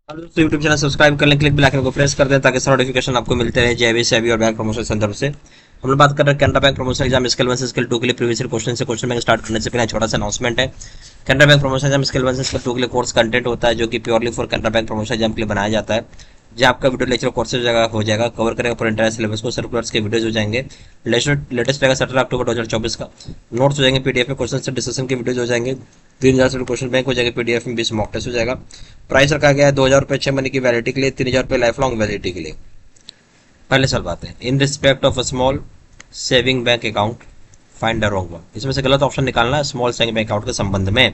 Hello दोस्तों, YouTube channel subscribe कर लें, क्लिक बेल आइकन को प्रेस कर दें ताकि सारे नोटिफिकेशन आपको मिलते रहे जेबी सेबी और बैंक प्रमोशन संदर्भ से। हम लोग बात कर रहे हैं Canara bank promotion exam skill 1 से स्किल 2 के लिए प्रीवियस क्वेश्चन से क्वेश्चन बैंक स्टार्ट करने से पहले छोटा सा अनाउंसमेंट है। Canara bank promotion exam skill 1 से स्किल 2 के लिए कोर्स कंटेंट होता है जो कि purely for Canara bank promotion exam के लिए बनाया जाता है। जहाँ आपका वीडियो लेक्चर कोर्सेज हो जाएगा, कवर करेगा पूरे इंटायर सिलेबस को, सर्कुलर्स के वीडियोज हो जाएंगे, लेटेस्ट रहेगा 17 अक्टूबर 2024 का, नोट्स हो जाएंगे पीडीएफ में, क्वेश्चन से डिस्कशन के वीडियोज हो जाएंगे, 3000 से क्वेश्चन बैंक हो जाएगा पीडीएफ में, 20 मॉक टेस्ट हो जाएगा। प्राइस रखा गया है 2000 रुपये 6 महीने की वैलिडिटी के लिए, 3000 रुपये लाइफ लॉन्ग वैलिडिटी के लिए। पहले सवाल बात है, in respect of a small saving bank account find the wrong one. इसमें से गलत ऑप्शन निकालना है स्मॉल सेविंग बैंक अकाउंट के संबंध में।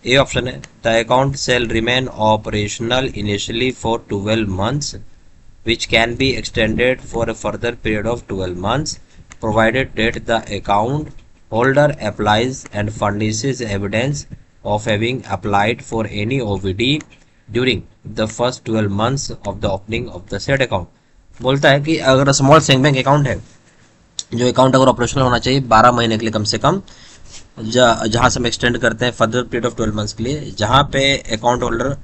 ए ऑप्शन है the account cell remain operational initially for 12 months which can be extended for a further period of 12 months provided that the account holder applies and furnishes evidence of having applied for any OVD during the first 12 months of the opening of the said account। बोलता है कि अगर small saving bank account है, जो account अगर operational होना चाहिए 12 महीने के लिए कम से कम, जहां से हम एक्सटेंड करते हैं फर्दर पीरियड ऑफ 12 मंथ्स के लिए, जहां पे अकाउंट होल्डर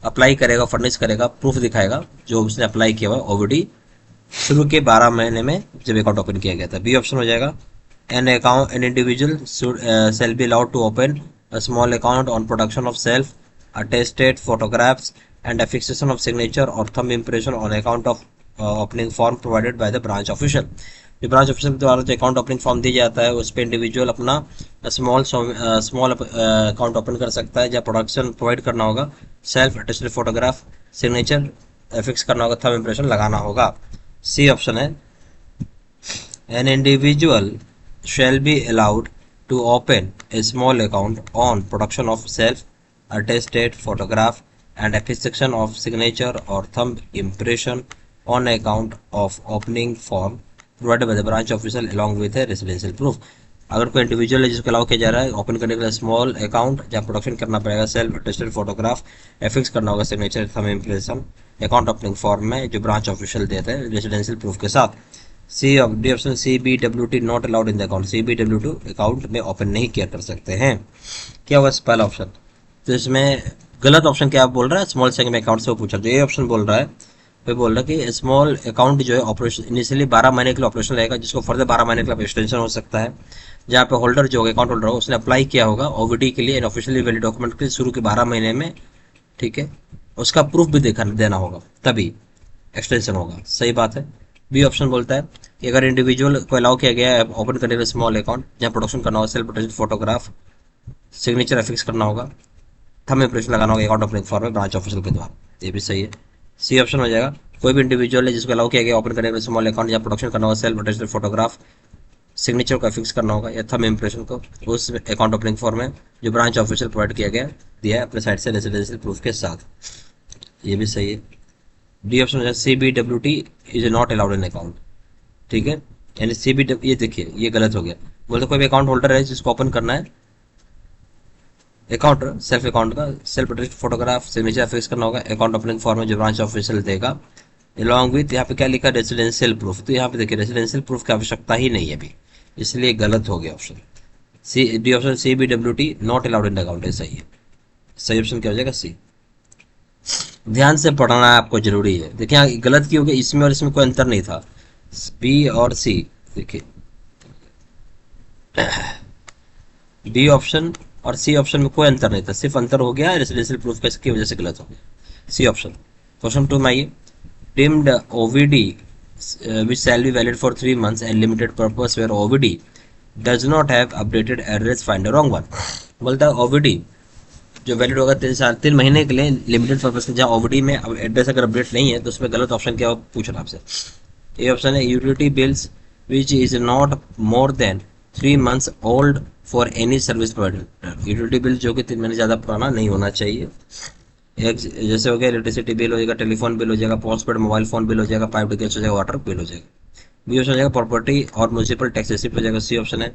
अप्लाई करेगा, फर्निश करेगा, प्रूफ दिखाएगा जो उसने अप्लाई किया हुआ ओवीडी शुरू के 12 महीने में जब अकाउंट ओपन किया गया था। बी ऑप्शन हो जाएगा an account an individual shall be allowed to open a small account on production of self attested photographs and affixation of signature or thumb impression on account of opening form provided by the branch official। जो branch officer के द्वारा जो account opening form दिया जाता है उस पर individual अपना स्मॉल अकाउंट ओपन कर सकता है, जहाँ प्रोडक्शन प्रोवाइड करना होगा, self attested photograph, signature fix करना होगा, थंब इंप्रेशन लगाना होगा। सी ऑप्शन है an individual shall be allowed to open a small account on production of self-attested photograph and affixation of signature or thumb impression on account of opening form provided by the branch official along with a residential proof। अगर कोई individual है जिसको allow किया जा रहा है open करने के लिए स्मॉल अकाउंट, जहाँ प्रोडक्शन करना पड़ेगा, सेल्फ अटेस्टेड फोटोग्राफ, एफिक्स करना होगा signature, thumb impression account opening form में जो ब्रांच ऑफिशियल देते हैं रेजिडेंशियल प्रूफ के साथ। C of D option C B W T not allowed in the account, C B W T account में open नहीं किया कर सकते हैं। क्या हुआ पहला ऑप्शन? तो इसमें गलत ऑप्शन क्या बोल रहा है, स्मॉल सेविंग अकाउंट से वो पूछा। जो ये ऑप्शन बोल रहा है वो बोल रहा है कि स्मॉल अकाउंट जो है ऑपरेशन इनिशियली 12 महीने के लिए ऑपरेशन रहेगा, जिसको फर्दर 12 महीने के लिए एक्सटेंशन हो सकता है, जहाँ पे होल्डर जो होगा अकाउंट होल्डर होगा उसने अप्लाई किया होगा ओवीडी के लिए, ऑफिशियली वैलिड डॉक्यूमेंट के शुरू के 12 महीने में, ठीक है, उसका प्रूफ भी देना होगा तभी एक्सटेंशन होगा। सही बात है। बी ऑप्शन बोलता है कि अगर इंडिविजुअल को अलाउ किया गया है ओपन करने के लिए स्मॉल अकाउंट, जहाँ प्रोडक्शन करना होगा, self attested photograph, signature fix करना होगा, थंब इंप्रेशन लगाना होगा अकाउंट ओपनिंग फॉर्म में ब्रांच ऑफिसर के द्वारा, ये भी सही है। सी ऑप्शन हो जाएगा कोई भी इंडिविजुअल है जिसको अलाउ किया गया ओपन करने के लिए स्मॉल अकाउंट, जहाँ प्रोडक्शन करना होगा, सेल्फ अटेस्टेड फोटोग्राफ, सिग्नेचर को फिक्स करना होगा या थंब इंप्रेशन को उस अकाउंट ओपनिंग फॉर्म में जो ब्रांच ऑफिसर प्रोवाइड किया गया दिया है अपने साइड से रेजिडेंशियल प्रूफ के साथ, ये भी सही है। डी ऑप्शन हो जाएगा C B W T is not allowed in account, ठीक है, यानी सी बी, ये देखिए ये गलत हो गया। बोलते कोई भी अकाउंट होल्डर है जिसको ओपन करना है अकाउंट, सेल्फ अकाउंट का, self attested photograph, signature fix करना होगा अकाउंट ओपनिंग फॉर्म में जो ब्रांच ऑफिशियल देगा, अलॉन्ग विथ, यहाँ पे क्या लिखा, रेजिडेंशियल प्रूफ। तो यहाँ पे देखिए रेजिडेंशियल प्रूफ की आवश्यकता ही नहीं है अभी, इसलिए गलत हो गया option C. D option C B W T not allowed in account है सही है। सही ऑप्शन क्या हो जाएगा? सी। ध्यान से पढ़ना आपको जरूरी है। देखिए गलत क्यों हो गया, इसमें और इसमें कोई अंतर नहीं था, बी और सी। देखिए बी ऑप्शन और सी ऑप्शन में कोई अंतर नहीं था, सिर्फ अंतर हो गया रेजिडेंशियल प्रूफ की वजह से गलत हो गया। C option. क्वेश्चन 2 में आइए, deemed OVD which shall be valid for 3 months and limited purpose where OVD does not have updated address find a wrong one। बोलता है OVD जो वैलिड होगा 3 महीने के लिए लिमिटेड पर्पस के, जहाँ OVD में एड्रेस अगर अपडेट नहीं है तो उसमें गलत ऑप्शन क्या पूछ रहा आपसे। ये ऑप्शन है utility bills which is not more than 3 months old for any service provider. Utility bill जो कि 3 महीने ज़्यादा पुराना नहीं होना चाहिए। एक जैसे हो गया इलेक्ट्रिसिटी बिल हो जाएगा, टेलीफोन बिल हो जाएगा, पोस्टपेड मोबाइल फोन बिल हो जाएगा, पाइप लीकेज हो जाएगा, वाटर बिल हो जाएगा। बी ऑप्शन हो जाएगा प्रॉपर्टी और म्यूनिसिपल टैक्स रिसिप्ट हो जाएगा। सी ऑप्शन है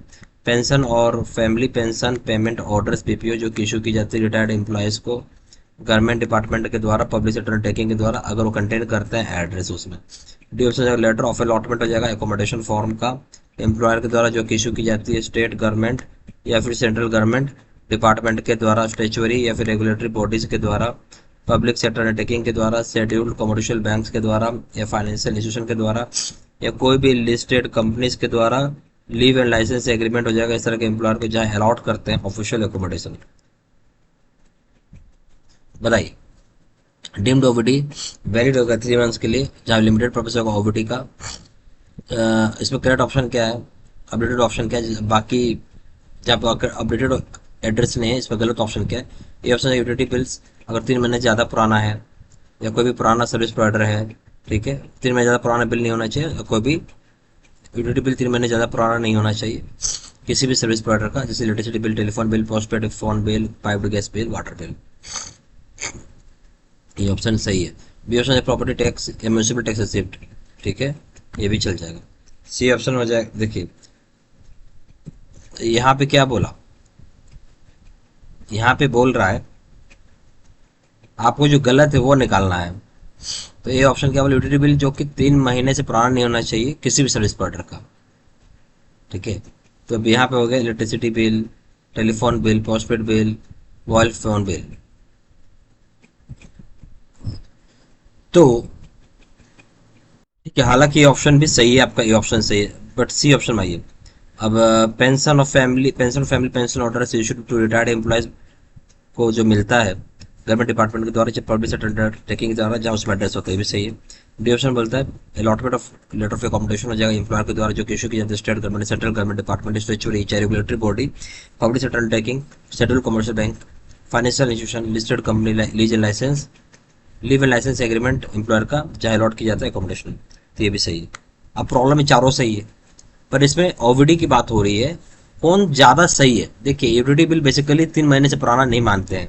पेंशन और family pension payment orders PPO जो कि इशू की जाती है रिटायर्ड एम्प्लॉयज़ को गवर्नमेंट डिपार्टमेंट के द्वारा, पब्लिक सेक्टर अंडरटेकिंग के द्वारा, अगर वो कंटेन करते हैं एड्रेस उसमें। डी ऑप्शन हो जाएगा लेटर ऑफ अलॉटमेंट हो जाएगा एकोमोडेशन फॉर्म का, एम्प्लॉयर के द्वारा जो कि इशू की जाती है स्टेट गवर्नमेंट या फिर सेंट्रल गवर्नमेंट डिपार्टमेंट के द्वारा, स्टेचुअरी या फिर रेगुलेटरी बॉडीज के द्वारा, पब्लिक सेक्टर अंडरटेकिंग के द्वारा, शेड्यूल्ड कमर्शियल बैंक्स के द्वारा, या फाइनेंशियल इंस्टीट्यूशन के द्वारा, या कोई भी लिस्टेड कंपनीज के द्वारा लीव एंड लाइसेंस एग्रीमेंट हो जाएगा इस तरह के एम्प्लॉयर को जहाँ अलॉट करते हैं ऑफिशियल एकोमोडेशन। बताइए, डीम्ड ओबीटी वैलिड होगा 3 मंथ्स के लिए, जहाँ लिमिटेड पर्पज होगा ओबीटी का। इसमें करेक्ट ऑप्शन क्या है, अपडेटेड ऑप्शन क्या है, बाकी जहाँ पर अपडेटेड एड्रेस नहीं है इसमें गलत ऑप्शन क्या है। ये ऑप्शन है यूटिलिटी बिल्स, अगर 3 महीने से ज़्यादा पुराना है या कोई भी पुराना सर्विस प्रोवाइडर है, ठीक है, 3 महीने ज़्यादा पुराना बिल नहीं होना चाहिए, कोई भी यूटिलिटी बिल 3 महीने ज़्यादा पुराना नहीं होना चाहिए किसी भी सर्विस प्रोवाइडर का, जैसे electricity bill, telephone bill, postpaid phone bill, piped gas bill, water bill. ये ऑप्शन सही है। बी ऑप्शन है प्रॉपर्टी टैक्स या म्यूनिसिपल टैक्स रिसिप्ट, ठीक है, ये भी चल जाएगा। सी ऑप्शन हो जाएगा। देखिए यहाँ पे क्या बोला, यहाँ पे बोल रहा है आपको जो गलत है वो निकालना है। तो ये ऑप्शन क्या बोला, यूटिलिटी बिल जो कि 3 महीने से पुराना नहीं होना चाहिए किसी भी सर्विस प्रोवाइडर का, ठीक है। तो अब यहाँ पे हो गया electricity bill, telephone bill, postpaid bill, mobile phone bill. तो ठीक है, हालांकि ये ऑप्शन भी सही है आपका, ये ऑप्शन सही है, बट सी ऑप्शन में आइए। अब पेंशन पेंशन ऑर्डर से इशूड टू रिटायर्ड एम्प्लॉयज को जो मिलता है गवर्नमेंट डिपार्टमेंट के द्वारा, जब पब्लिक सेक्टर अंडरटेकिंग के द्वारा, जहाँ उसमें एड्रेस होता है, ये भी सही है। डी ऑप्शन बोलता है allotment of letter of accommodation हो जाएगा एम्प्लॉयर के द्वारा जो कि इशू की जाती है state government, central government department, statutory चाहे regulatory body, public sector undertaking, schedule commercial bank, financial institution, listed company, lease and licence, leave and licence agreement employer का जहाँ अलॉट किया जाता है अकोमोडेशन। तो ये भी सही है। अब प्रॉब्लम में चारों सही है, पर इसमें ओवीडी की बात हो रही है, कौन ज़्यादा सही है। देखिए यूटिलिटी बिल बेसिकली 3 महीने से पुराना नहीं मानते हैं,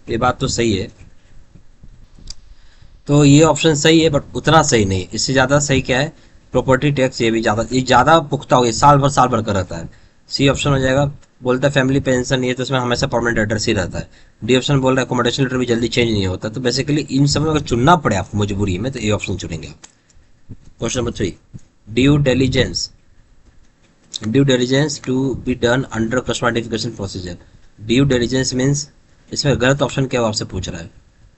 ये बात तो सही है। तो ये ऑप्शन सही है बट उतना सही नहीं, इससे ज़्यादा सही क्या है, प्रॉपर्टी टैक्स, ये ज़्यादा पुख्ता हो गया, साल भर का रहता है। सी ऑप्शन हो जाएगा। बोलता है फैमिली पेंशन, ये तो इसमें हमेशा परमानेंट एड्रेस ही रहता है। डी ऑप्शन बोल रहा है अकोमोडेशन लेटर भी जल्दी चेंज नहीं होता। तो बेसिकली इन सब में अगर चुनना पड़े आपको मजबूरी में, तो ये ऑप्शन चुनेंगे आप। Question number 3, due diligence, due diligence to be done under customer identification procedure. Due diligence means, इसमें गलत ऑप्शन क्या आपसे पूछ रहा है।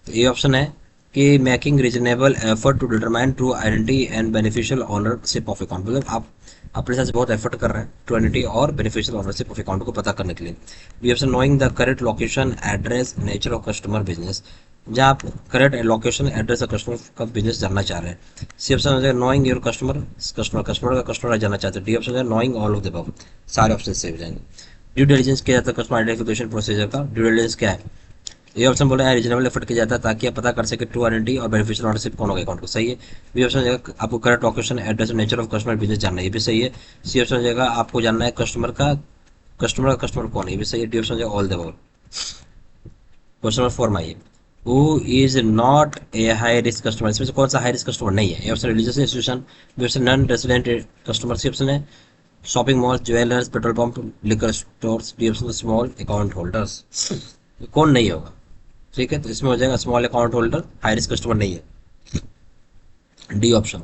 तो ये ऑप्शन है कि making reasonable effort to determine true identity and beneficial ownership of account, मतलब आप अपने साथ से बहुत एफर्ट कर रहे हैं ट्रू आइडेंटिटी और बेनिफिशियल ऑनरशिप ऑफ अकाउंट को पता करने के लिए। B option knowing the correct location, address, nature of customer business, जहाँ आप करेक्ट लोकेशन, एड्रेस और कस्टमर का बिजनेस जानना चाह रहे हैं। सी ऑप्शन हो जाएगा नोइंग योर कस्टमर का कस्टमर जानना चाहते हैं। डी ऑप्शन है knowing all of the above, सारे ऑप्शन से हो जाएंगे। ड्यू डिलिजेंस किया जाता है कस्टमर आइडेंटिफिकेशन प्रोसीजर का। ड्यू डिलिजेंस क्या है, ये ऑप्शन बोला है रीजनेबल एफर्ट किया जाता है ताकि आप पता कर सके ट्रू आइडेंटिटी और बेनिफिशियल ओनरशिप कौन होगा अकाउंट को, सही है। बी ऑप्शन हो जाएगा आपको करेक्ट लोकेशन, एड्रेस और नेचर ऑफ कस्टमर बिजनेस जानना है, ये भी सही है। सी ऑप्शन हो जाएगा आपको जानना है कस्टमर कौन है, ये भी सही है। डी ऑप्शन हो जाएगा all the above. Question number 4 में आइए, who is not a high risk customer, इसमें से कौन सा हाई रिस्क कस्टमर नहीं है। A option religious institution, B option non resident customer, C option है shopping mall, jewellers, petrol pump, liquor stores, D option small account holders. कौन नहीं होगा, ठीक है। तो इसमें हो जाएगा small account holder, high risk customer नहीं है, डी ऑप्शन।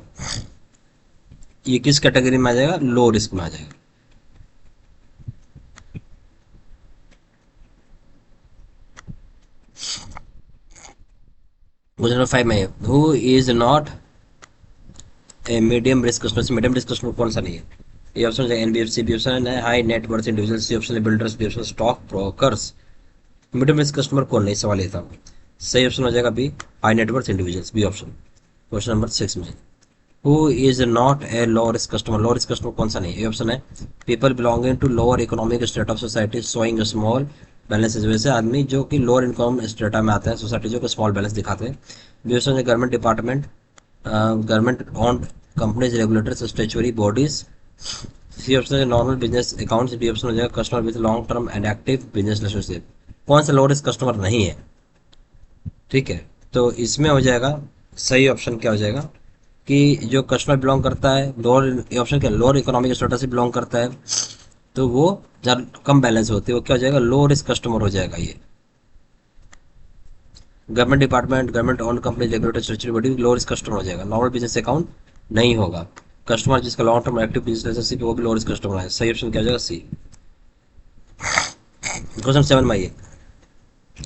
ये किस कैटेगरी में आ जाएगा, लो रिस्क में आ जाएगा। क्वेश्चन नंबर 5 में, who is not a medium risk customer, medium risk customer कौन सा नहीं है। ये ऑप्शन है एनबीएफसी, बी ऑप्शन है high net worth individual, C option है builders, D option stock brokers. Medium risk customer कौन नहीं, सवाल ये था। सही ऑप्शन हो जाएगा B, high net worth individuals, B option. Question number 6 में, who is not a low risk customer, low risk customer कौन सा नहीं है। ये ऑप्शन है people belonging to lower economic state of society showing small balance, वैसे आदमी जो कि लोअर इनकम स्टेटा में आते हैं, सोसाइटी जो कि स्मॉल बैलेंस दिखाते हैं। बी ऑप्शन है government department, government owned companies, regulators, statutory bodies. C option है normal business accounts, D option हो जाएगा customer with long term and active business relationship. कौन सा लो रिस्क कस्टमर नहीं है, ठीक है। तो इसमें हो जाएगा सही ऑप्शन क्या हो जाएगा कि जो कस्टमर बिलोंग करता है लोअर, ऑप्शन क्या लोअर इकोनॉमिक स्टेटस से बिलोंग करता है, तो वो जब कम बैलेंस होती है वो क्या हो जाएगा, लो रिस्क कस्टमर हो जाएगा। ये government department, government on company, regulatory statutory body, low risk customer हो जाएगा। नॉर्मल बिजनेस अकाउंट नहीं होगा। कस्टमर जिसका long term active business relationship वो भी लो रिस्क कस्टमर है। सही ऑप्शन क्या हो जाएगा, सी। क्वेश्चन 7 में आइए,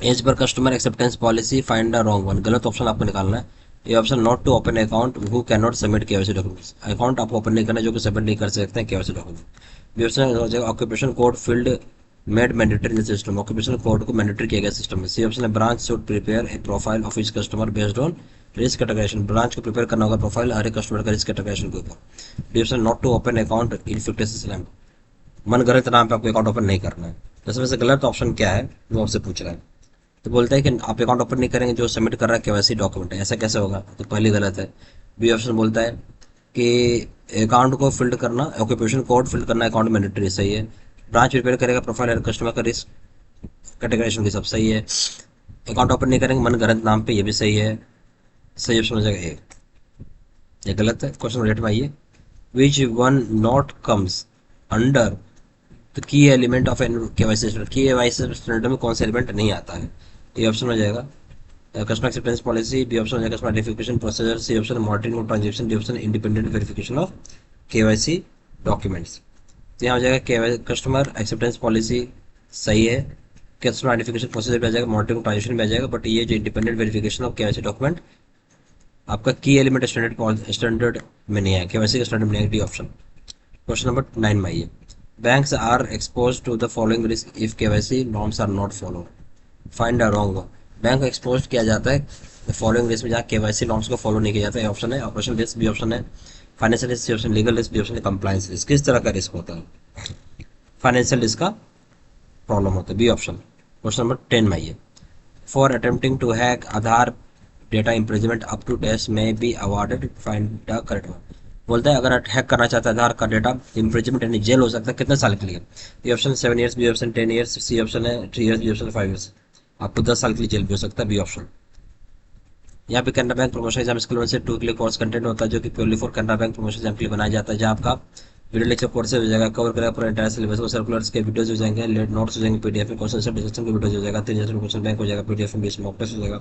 as per customer acceptance policy find the wrong one, गलत ऑप्शन आपको निकालना है। ये option not to open account who can not submit KYC documents, account आपको ओपन नहीं करना जो कि सबमिट नहीं कर सकते हैं केवाईसी डॉक्यूमेंट। बी ऑप्शन हो जाएगा occupation code field made mandatory in system, occupation code को मैंडेटरी किया गया सिस्टम में। सी ऑप्शन है branch should prepare a profile of each customer based on risk categorization, branch को प्रिपेयर करना होगा प्रोफाइल हर एक कस्टमर का रिस्क कैटेगराइजेशन के ऊपर। D option not to open account in fictitious name, मन गलत नाम पे आपको अकाउंट ओपन नहीं करना है। इसमें से गलत ऑप्शन क्या है वो आपसे पूछ रहा है। तो बोलता है कि आप अकाउंट ओपन नहीं करेंगे जो सबमिट कर रहा है केवाईसी डॉक्यूमेंट है, ऐसा कैसे होगा, तो पहली गलत है। बी ऑप्शन बोलता है कि अकाउंट को फिल्ड करना, ऑक्यूपेशन कोड फिल करना अकाउंट मैंडेटरी, सही है। ब्रांच प्रिपेयर करेगा प्रोफाइल हर कस्टमर का रिस्क कैटेगराइजेशन की, सब सही है। अकाउंट ओपन नहीं करेंगे मन गलत नाम पे, ये भी सही है। सही ऑप्शन हो जाएगा ए। ये गलत है। क्वेश्चन रेट में आइए, which one not comes under the key element of an KYC standard, KYC standard में कौन सा एलिमेंट नहीं आता है। ये ऑप्शन हो जाएगा customer acceptance policy, B option हो जाएगा customer verification procedure, C option monitoring of transaction, D option independent verification of KYC documents. तो यहाँ हो जाएगा कस्टमर एक्सेप्टेंस पॉलिसी सही है, कस्टमर आइडेंटिफिकेशन प्रोसीजर भी आ जाएगा, मॉनिटरिंग ट्रांजेक्शन भी आ जाएगा, बट ये जो independent verification of KYC document आपका की एलिमेंट स्टैंडर्ड में नहीं है, केवाईसी के स्टैंडर्ड में नहीं है, डी ऑप्शन। क्वेश्चन नंबर 9 में आइए, banks are expose to the following risk if KYC norms are not follow, find a wrong one. Bank को एक्सपोज किया जाता है फॉलोइंग रिस्क में जहाँ केवाईसी नॉर्म्स को फॉलो नहीं किया जाता है। ऑप्शन है ऑपरेशन रिस्क, बी ऑप्शन है financial risk, C option legal risk, D option है कंप्लायंस रिस्क। किस तरह का रिस्क होता है, फाइनेंशियल रिस्क का प्रॉब्लम होता है, बी ऑप्शन। क्वेश्चन नंबर 10 में आइए, for attempting to hack Aadhaar data imprisonment up to test में be awarded, find the correct one. बोलता है अगर हैक करना चाहता है आधार का डेटा, इम्प्रिजमेंट यानी जेल हो सकता है कितने साल के लिए। ये option 7 years, B option 10 years, C option है 3 ईयर्स, डी ऑप्शन 5 ईयर्स। आपको 10 साल के लिए जेल भी हो सकता है, बी ऑप्शन। यहाँ पे Canara bank promotion exam school 1 से 2 के लिए कोर्स कंटेंट होता है जो कि purely for Canara bank promotion exam के लिए बनाया जाता है, जहाँ आपका वीडियो लेक्चर कोर्स हो जाएगा, कवर करेगा पूरा इंटायर सिलेबस को, सर्कुलर्स के वीडियोस हो जाएंगे, लेट नोट्स हो जाएंगे, पीडीएफ में क्वेश्चन आंसर डिस्कशन के वीडियोस हो जाएगा, 3,000 क्वेश्चन बैंक हो जाएगा, पीडीएफ में 20 मॉक टेस्ट हो जाएगा।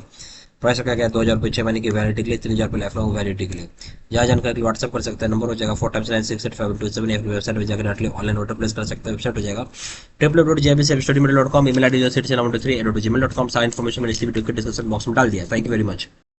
प्राइस रखा गया 2,000 रुपये 6 महीने की वैलिडिटी के लिए, 3,000 रुपये लाइफ लॉन्ग वैलिडिटी के लिए। जहाँ जानकारी व्हाट्सअप कर सकते हैं, नंबर हो जाएगा 4x968527, या फिर वेबसाइट हो जाकर डायरेक्टली ऑनलाइन ऑर्डर प्लेस कर सकते हैं। वेबसाइट हो जाएगा www.jbcstudymedia.com, email ID 06713@gmail.com। सारा इन्फॉर्मेशन मैंने इस वीडियो के डिस्क्रिप्शन बॉक्स में डाल दिया। Thank you very much.